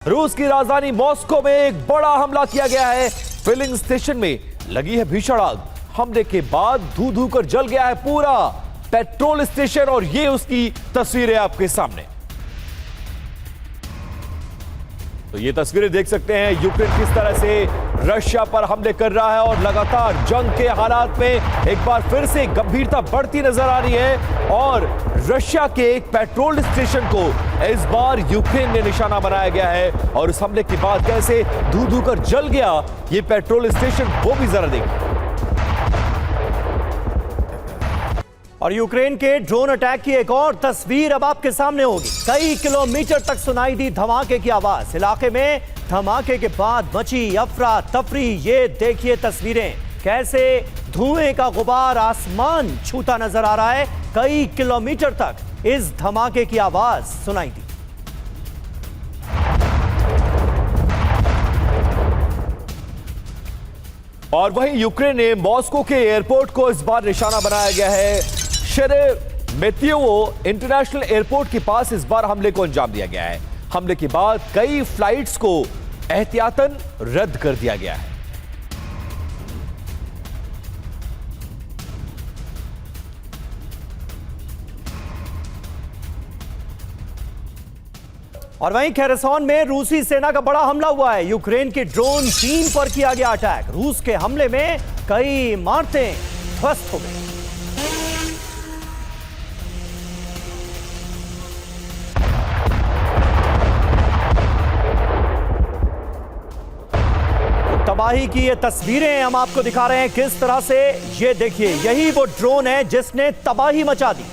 रूस की राजधानी मॉस्को में एक बड़ा हमला किया गया है। फिलिंग स्टेशन में लगी है भीषण आग। हमले के बाद धू धू कर जल गया है पूरा पेट्रोल स्टेशन और ये उसकी तस्वीरें आपके सामने। तो ये तस्वीरें देख सकते हैं यूक्रेन किस तरह से रशिया पर हमले कर रहा है और लगातार जंग के हालात में एक बार फिर से गंभीरता बढ़ती नजर आ रही है और रशिया के एक पेट्रोल स्टेशन को इस बार यूक्रेन ने निशाना बनाया गया है और इस हमले के बाद कैसे धू धू कर जल गया ये पेट्रोल स्टेशन, वो भी जरा देखिए। और यूक्रेन के ड्रोन अटैक की एक और तस्वीर अब आपके सामने होगी। कई किलोमीटर तक सुनाई दी धमाके की आवाज। इलाके में धमाके के बाद मची अफरा तफरी। ये देखिए तस्वीरें, कैसे धुएं का गुबार आसमान छूता नजर आ रहा है। कई किलोमीटर तक इस धमाके की आवाज सुनाई दी। और वहीं यूक्रेन ने मॉस्को के एयरपोर्ट को इस बार निशाना बनाया गया है। शेरेमेतियोवो इंटरनेशनल एयरपोर्ट के पास इस बार हमले को अंजाम दिया गया है। हमले के बाद कई फ्लाइट्स को एहतियातन रद्द कर दिया गया है। और वहीं खेरसॉन में रूसी सेना का बड़ा हमला हुआ है। यूक्रेन की ड्रोन टीम पर किया गया अटैक। रूस के हमले में कई इमारतें ध्वस्त हो गई। तबाही की ये तस्वीरें हम आपको दिखा रहे हैं किस तरह से। ये देखिए, यही वो ड्रोन है जिसने तबाही मचा दी।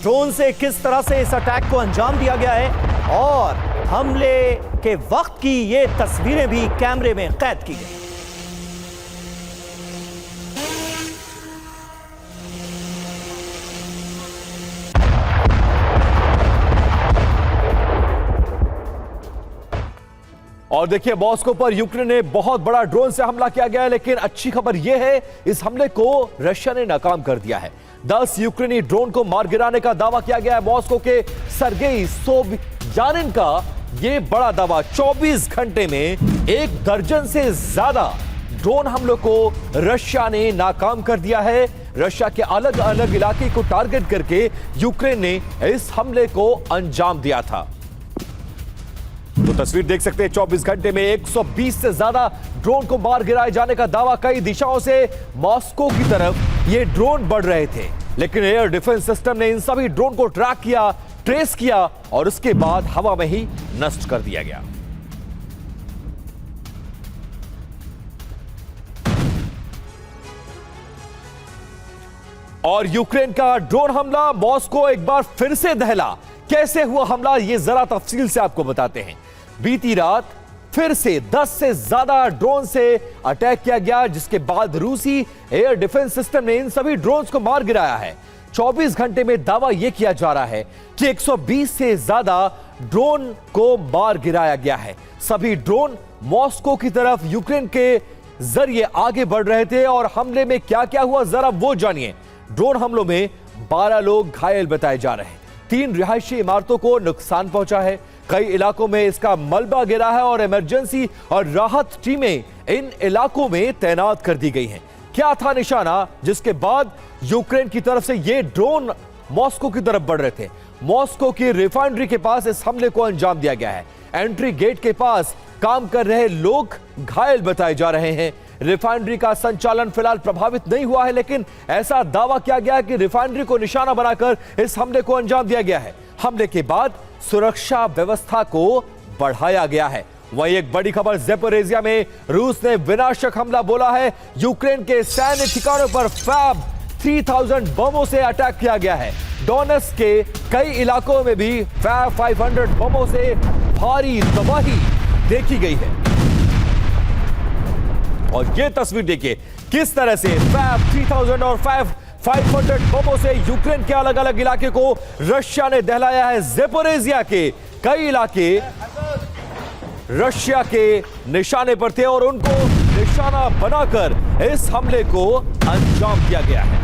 ड्रोन से किस तरह से इस अटैक को अंजाम दिया गया है और हमले के वक्त की ये तस्वीरें भी कैमरे में कैद की गई। और देखिए, मॉस्को पर यूक्रेन ने बहुत बड़ा ड्रोन से हमला किया गया है, लेकिन अच्छी खबर यह है इस हमले को रशिया ने नाकाम कर दिया है। 10 यूक्रेनी ड्रोन को मार गिराने का दावा किया गया है। मॉस्को के सर्गेई सोबियानिन का यह बड़ा दावा। 24 घंटे में 1 दर्जन से ज्यादा ड्रोन हमलों को रशिया ने नाकाम कर दिया है। रशिया के अलग अलग इलाके को टारगेट करके यूक्रेन ने इस हमले को अंजाम दिया था। तो तस्वीर देख सकते हैं, 24 घंटे में 120 से ज्यादा ड्रोन को मार गिराए जाने का दावा। कई दिशाओं से मॉस्को की तरफ ये ड्रोन बढ़ रहे थे, लेकिन एयर डिफेंस सिस्टम ने इन सभी ड्रोन को ट्रैक किया, ट्रेस किया और उसके बाद हवा में ही नष्ट कर दिया गया। और यूक्रेन का ड्रोन हमला मॉस्को एक बार फिर से दहला। कैसे हुआ हमला, ये जरा तफसील से आपको बताते हैं। बीती रात फिर से 10 से ज्यादा ड्रोन से अटैक किया गया, जिसके बाद रूसी एयर डिफेंस सिस्टम ने इन सभी ड्रोन्स को मार गिराया है। 24 घंटे में दावा यह किया जा रहा है कि 120 से ज्यादा ड्रोन को मार गिराया गया है। सभी ड्रोन मॉस्को की तरफ यूक्रेन के जरिए आगे बढ़ रहे थे। और हमले में क्या क्या हुआ जरा वो जानिए। ड्रोन हमलों में 12 लोग घायल बताए जा रहे हैं। 3 रिहायशी इमारतों को नुकसान पहुंचा है। कई इलाकों में इसका मलबा गिरा है और इमरजेंसी और राहत टीमें इन इलाकों में तैनात कर दी गई हैं। क्या था निशाना जिसके बाद यूक्रेन की तरफ से ये ड्रोन मॉस्को की तरफ बढ़ रहे थे? मॉस्को की रिफाइनरी के पास इस हमले को अंजाम दिया गया है। एंट्री गेट के पास काम कर रहे लोग घायल बताए जा रहे हैं। रिफाइनरी का संचालन फिलहाल प्रभावित नहीं हुआ है, लेकिन ऐसा दावा किया गया है कि रिफाइनरी को निशाना बनाकर इस हमले को अंजाम दिया गया है। हमले के बाद सुरक्षा व्यवस्था को बढ़ाया गया है। वहीं एक बड़ी खबर, ज़ेपोरिज़िया में रूस ने विनाशक हमला बोला है। यूक्रेन के सैन्य ठिकानों पर फैब 3000 बमों से अटैक किया गया है। डोनेट्स्क के कई इलाकों में भी फैब 500 बमों से भारी तबाही देखी गई है। और यह तस्वीर देखिए किस तरह से फैब 3000 और फैब 500 बमों से यूक्रेन के अलग अलग इलाके को रशिया ने दहलाया है। ज़ेपोरिज़िया के कई इलाके रशिया के निशाने पर थे और उनको निशाना बनाकर इस हमले को अंजाम दिया गया है।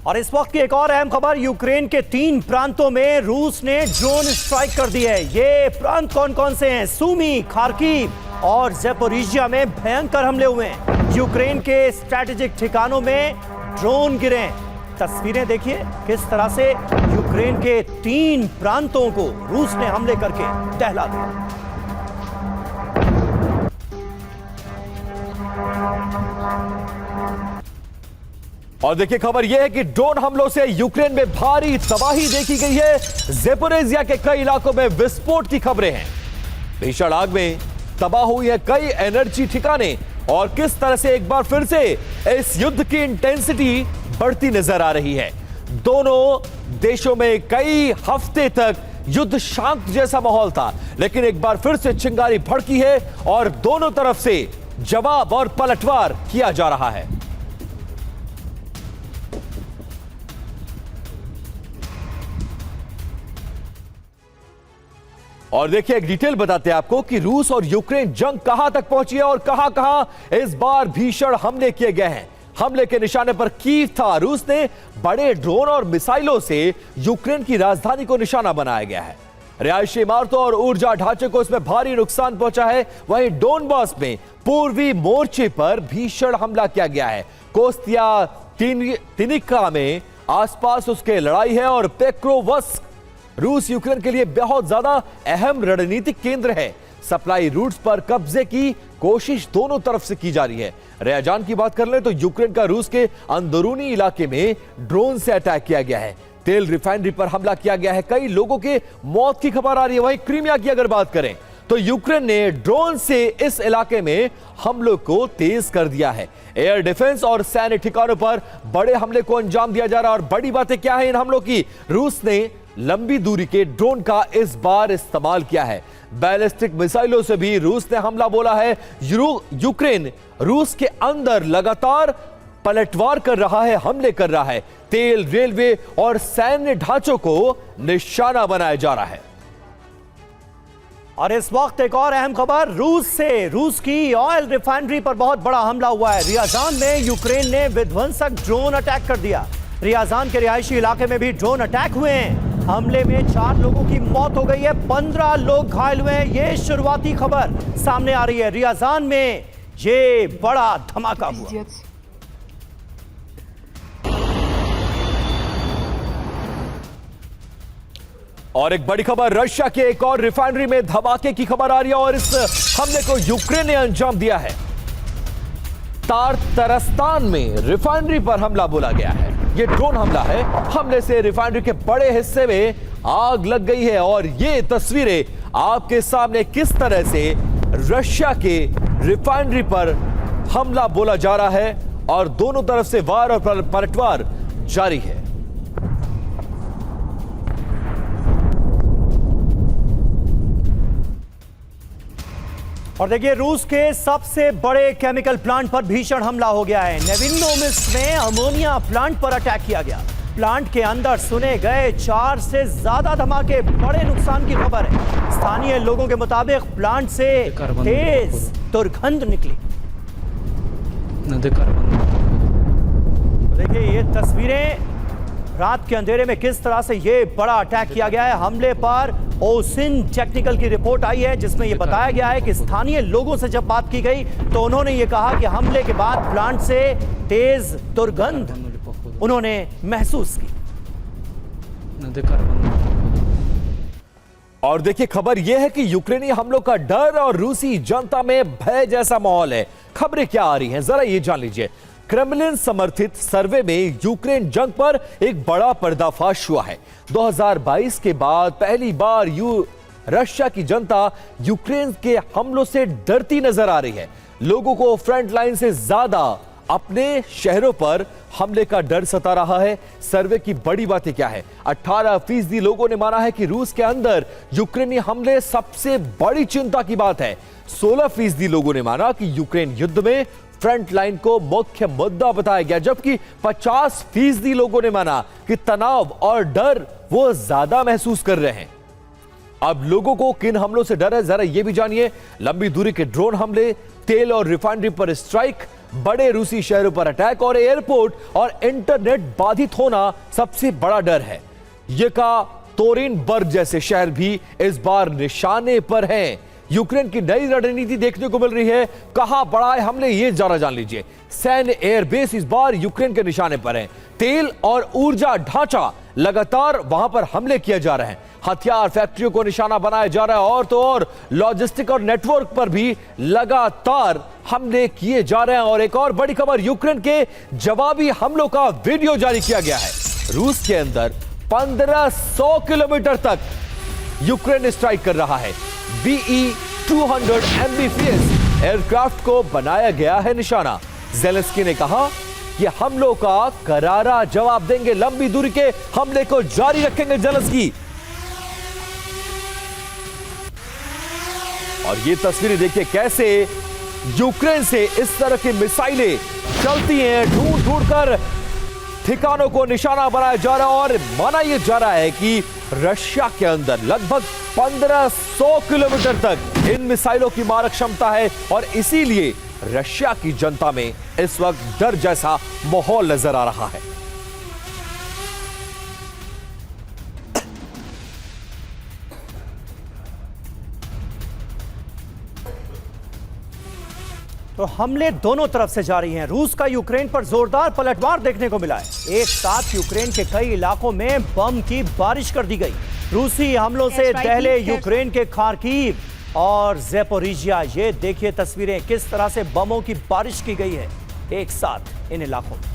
और इस वक्त की एक और अहम खबर, यूक्रेन के 3 प्रांतों में रूस ने ड्रोन स्ट्राइक कर दी है। ये प्रांत कौन कौन से हैं? सूमी, खार्किव और ज़ेपोरिजिया में भयंकर हमले हुए हैं। यूक्रेन के स्ट्रैटेजिक ठिकानों में ड्रोन गिरे हैं। तस्वीरें देखिए किस तरह से यूक्रेन के 3 प्रांतों को रूस ने हमले करके दहला दिया। और देखिए खबर यह है कि ड्रोन हमलों से यूक्रेन में भारी तबाही देखी गई है। ज़ेपोरिजिया के कई इलाकों में विस्फोट की खबरें हैं। भीषण आग में तबाह हुई है कई एनर्जी ठिकाने और किस तरह से एक बार फिर से इस युद्ध की इंटेंसिटी बढ़ती नजर आ रही है। दोनों देशों में कई हफ्ते तक युद्ध शांत जैसा माहौल था, लेकिन एक बार फिर से चिंगारी भड़की है और दोनों तरफ से जवाब और पलटवार किया जा रहा है। और देखिए एक डिटेल बताते हैं आपको कि रूस और यूक्रेन जंग कहां तक पहुंची है और कहां कहां इस बार भीषण हमले किए गए हैं। हमले के निशाने पर कीव था। रूस ने बड़े ड्रोन और मिसाइलों से यूक्रेन की राजधानी को निशाना बनाया गया है। रिहायशी इमारतों और ऊर्जा ढांचे को इसमें भारी नुकसान पहुंचा है। वहीं डोनबास में पूर्वी मोर्चे पर भीषण हमला किया गया है। कोस्तिया तिनिका में आसपास उसके लड़ाई है और पेक्रोवस्क रूस यूक्रेन के लिए बहुत ज्यादा अहम रणनीतिक केंद्र है। सप्लाई रूट्स पर कब्जे की कोशिश दोनों तरफ से की जा रही है। रियाजान की बात कर लें तो यूक्रेन का रूस के अंदरूनी इलाके में ड्रोन से अटैक किया गया है। तेल रिफाइनरी पर हमला किया गया है। कई लोगों के मौत की खबर आ रही है। वहीं क्रीमिया की अगर बात करें तो यूक्रेन ने ड्रोन से इस इलाके में हमलों को तेज कर दिया है। एयर डिफेंस और सैन्य ठिकानों पर बड़े हमले को अंजाम दिया जा रहा है। और बड़ी बातें क्या है इन हमलों की? रूस ने लंबी दूरी के ड्रोन का इस बार इस्तेमाल किया है। बैलिस्टिक मिसाइलों से भी रूस ने हमला बोला है। यूक्रेन रूस के अंदर लगातार पलटवार कर रहा है, हमले कर रहा है। तेल, रेलवे और सैन्य ढांचों को निशाना बनाया जा रहा है। और इस वक्त एक और अहम खबर रूस से, रूस की ऑयल रिफाइनरी पर बहुत बड़ा हमला हुआ है। रियाजान में यूक्रेन ने विध्वंसक ड्रोन अटैक कर दिया। रियाजान के रिहायशी इलाके में भी ड्रोन अटैक हुए हैं। हमले में 4 लोगों की मौत हो गई है, 15 लोग घायल हुए हैं। ये शुरुआती खबर सामने आ रही है। रियाजान में ये बड़ा धमाका हुआ। और एक बड़ी खबर, रशिया के एक और रिफाइनरी में धमाके की खबर आ रही है और इस हमले को यूक्रेन ने अंजाम दिया है। तारतरस्तान में रिफाइनरी पर हमला बोला गया है। ये ड्रोन हमला है। हमले से रिफाइनरी के बड़े हिस्से में आग लग गई है और ये तस्वीरें आपके सामने किस तरह से रशिया के रिफाइनरी पर हमला बोला जा रहा है और दोनों तरफ से वार और पलटवार जारी है। और देखिए रूस के सबसे बड़े केमिकल प्लांट पर भीषण हमला हो गया है। नेविनोमिस्क में अमोनिया प्लांट पर अटैक किया गया। प्लांट के अंदर सुने गए 4 से ज्यादा धमाके, बड़े नुकसान की खबर है। स्थानीय लोगों के मुताबिक प्लांट से तेज दुर्गंध निकली। देखिए ये तस्वीरें रात के अंधेरे में किस तरह से ये बड़ा अटैक किया गया है। हमले पर ओसिन टेक्निकल की रिपोर्ट आई है जिसमें यह बताया गया है कि स्थानीय लोगों से जब बात की गई तो उन्होंने ये कहा कि हमले के बाद प्लांट से तेज दुर्गंध उन्होंने महसूस की। और देखिए खबर यह है कि यूक्रेनी हमलों का डर और रूसी जनता में भय जैसा माहौल है। खबरें क्या आ रही हैं जरा ये जान लीजिए। क्रेमलिन समर्थित सर्वे में यूक्रेन जंग पर एक बड़ा पर्दाफाश हुआ है। 2022 के बाद पहली बार रशिया की जनता यूक्रेन के हमलों से डरती नजर आ रही है। लोगों को फ्रंट लाइन से ज्यादा अपने शहरों पर हमले का डर सता रहा है। सर्वे की बड़ी बातें क्या है? 18% लोगों ने माना है कि रूस के अंदर यूक्रेनी हमले सबसे बड़ी चिंता की बात है। 16% लोगों ने माना कि यूक्रेन युद्ध में फ्रंट लाइन को मुख्य मुद्दा बताया गया, जबकि 50% लोगों ने माना कि तनाव और डर वो ज्यादा महसूस कर रहे हैं। अब लोगों को किन हमलों से डर है जरा ये भी जानिए। लंबी दूरी के ड्रोन हमले, तेल और रिफाइनरी पर स्ट्राइक, बड़े रूसी शहरों पर अटैक और एयरपोर्ट और इंटरनेट बाधित होना सबसे बड़ा डर है। येकातोरिनबर्ग जैसे शहर भी इस बार निशाने पर हैं। यूक्रेन की नई रणनीति देखने को मिल रही है। कहां बढ़ाए हमले, ये जरा जान लीजिए। सैन्य एयरबेस इस बार यूक्रेन के निशाने पर हैं। तेल और ऊर्जा ढांचा लगातार वहां पर हमले किए जा रहे हैं। हथियार फैक्ट्रियों को निशाना बनाया जा रहा है और तो और लॉजिस्टिक और नेटवर्क पर भी लगातार हमले किए जा रहे हैं। और एक और बड़ी खबर, यूक्रेन के जवाबी हमलों का वीडियो जारी किया गया है। रूस के अंदर 1500 किलोमीटर तक यूक्रेन स्ट्राइक कर रहा है। BE-200 एमबीपीएस एयरक्राफ्ट को बनाया गया है निशाना। ज़ेलेंस्की ने कहा कि हमलों का करारा जवाब देंगे, लंबी दूरी के हमले को जारी रखेंगे ज़ेलेंस्की। और ये तस्वीरें देखिए कैसे यूक्रेन से इस तरह की मिसाइलें चलती हैं, ढूंढ ढूंढ कर ठिकानों को निशाना बनाया जा रहा है। और माना यह जा रहा है कि रशिया के अंदर लगभग 1500 किलोमीटर तक इन मिसाइलों की मारक क्षमता है और इसीलिए रशिया की जनता में इस वक्त डर जैसा माहौल नजर आ रहा है। तो हमले दोनों तरफ से जारी हैं। रूस का यूक्रेन पर जोरदार पलटवार देखने को मिला है। एक साथ यूक्रेन के कई इलाकों में बम की बारिश कर दी गई। रूसी हमलों से दहले यूक्रेन के खार्किव और ज़ेपोरिजिया। ये देखिए तस्वीरें, किस तरह से बमों की बारिश की गई है एक साथ इन इलाकों में।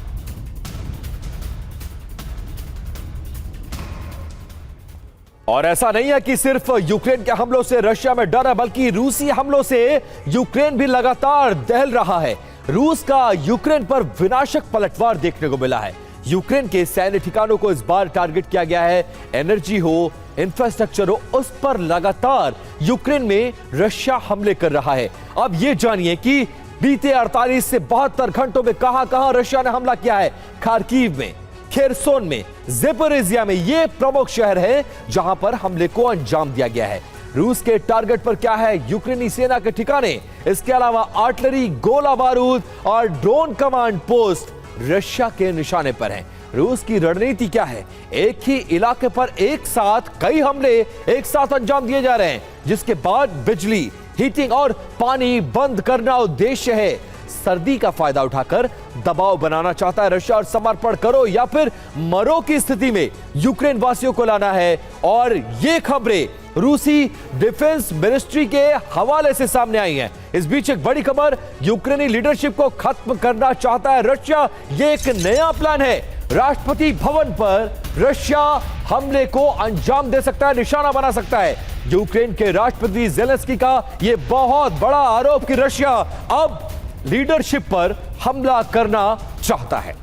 और ऐसा नहीं है कि सिर्फ यूक्रेन के हमलों से रशिया में डर है, बल्कि रूसी हमलों से यूक्रेन भी लगातार दहल रहा है। रूस का यूक्रेन पर विनाशक पलटवार देखने को मिला है। यूक्रेन के सैन्य ठिकानों को इस बार टारगेट किया गया है। एनर्जी हो, इंफ्रास्ट्रक्चर हो, उस पर लगातार यूक्रेन में रशिया हमले कर रहा है। अब यह जानिए कि बीते 48 से 72 घंटों में कहां रशिया ने हमला किया है। खार्किव में, खेरसोन में, ज़ेपोरिजिया में, ये प्रमुख शहर हैं जहां पर हमले को अंजाम दिया गया है। रूस के टारगेट पर क्या है? यूक्रेनी सेना के ठिकाने, इसके अलावा आर्टिलरी, गोला बारूद और ड्रोन कमांड पोस्ट रशिया के निशाने पर हैं। रूस की रणनीति क्या है? एक ही इलाके पर एक साथ कई हमले एक साथ अंजाम दिए जा रहे हैं, जिसके बाद बिजली, हीटिंग और पानी बंद करना उद्देश्य है। सर्दी का फायदा उठाकर दबाव बनाना चाहता है रशिया और समर्पण करो या फिर मरो की स्थिति में यूक्रेन वासियों को लाना है। और ये खबरें रूसी डिफेंस मिनिस्ट्री के हवाले से सामने आई हैं। इस बीच एक बड़ी खबर, यूक्रेनी लीडरशिप को खत्म करना चाहता है रशिया। ये एक नया प्लान है। राष्ट्रपति भवन पर रशिया हमले को अंजाम दे सकता है, निशाना बना सकता है। यूक्रेन के राष्ट्रपति ज़ेलेंस्की का यह बहुत बड़ा आरोप कि रशिया अब लीडरशिप पर हमला करना चाहता है।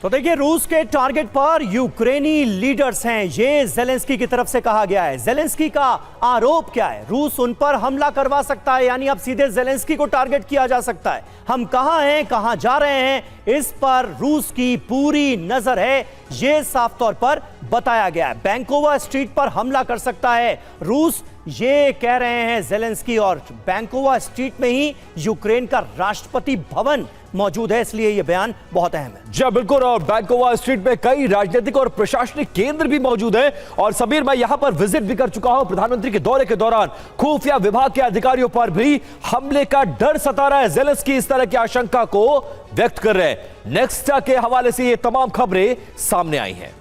तो देखिए, रूस के टारगेट पर यूक्रेनी लीडर्स हैं, ये ज़ेलेंस्की की तरफ से कहा गया है। ज़ेलेंस्की का आरोप क्या है? रूस उन पर हमला करवा सकता है, यानी अब सीधे ज़ेलेंस्की को टारगेट किया जा सकता है। हम कहां हैं, कहां जा रहे हैं, इस पर रूस की पूरी नजर है, ये साफ तौर पर बताया गया है। बैंकोवा स्ट्रीट पर हमला कर सकता है रूस, ये कह रहे हैं ज़ेलेंस्की। और बैंकोवा स्ट्रीट में ही यूक्रेन का राष्ट्रपति भवन मौजूद है, इसलिए यह बयान बहुत अहम है। जी बिल्कुल, और बैंकोवा स्ट्रीट में कई राजनीतिक और प्रशासनिक केंद्र भी मौजूद हैं। और समीर, मैं यहां पर विजिट भी कर चुका हूं प्रधानमंत्री के दौरे के दौरान। खुफिया विभाग के अधिकारियों पर भी हमले का डर सता रहा है। ज़ेलेंस्की इस तरह की आशंका को व्यक्त कर रहे हैं। नेक्स्टा के हवाले से ये तमाम खबरें सामने आई हैं।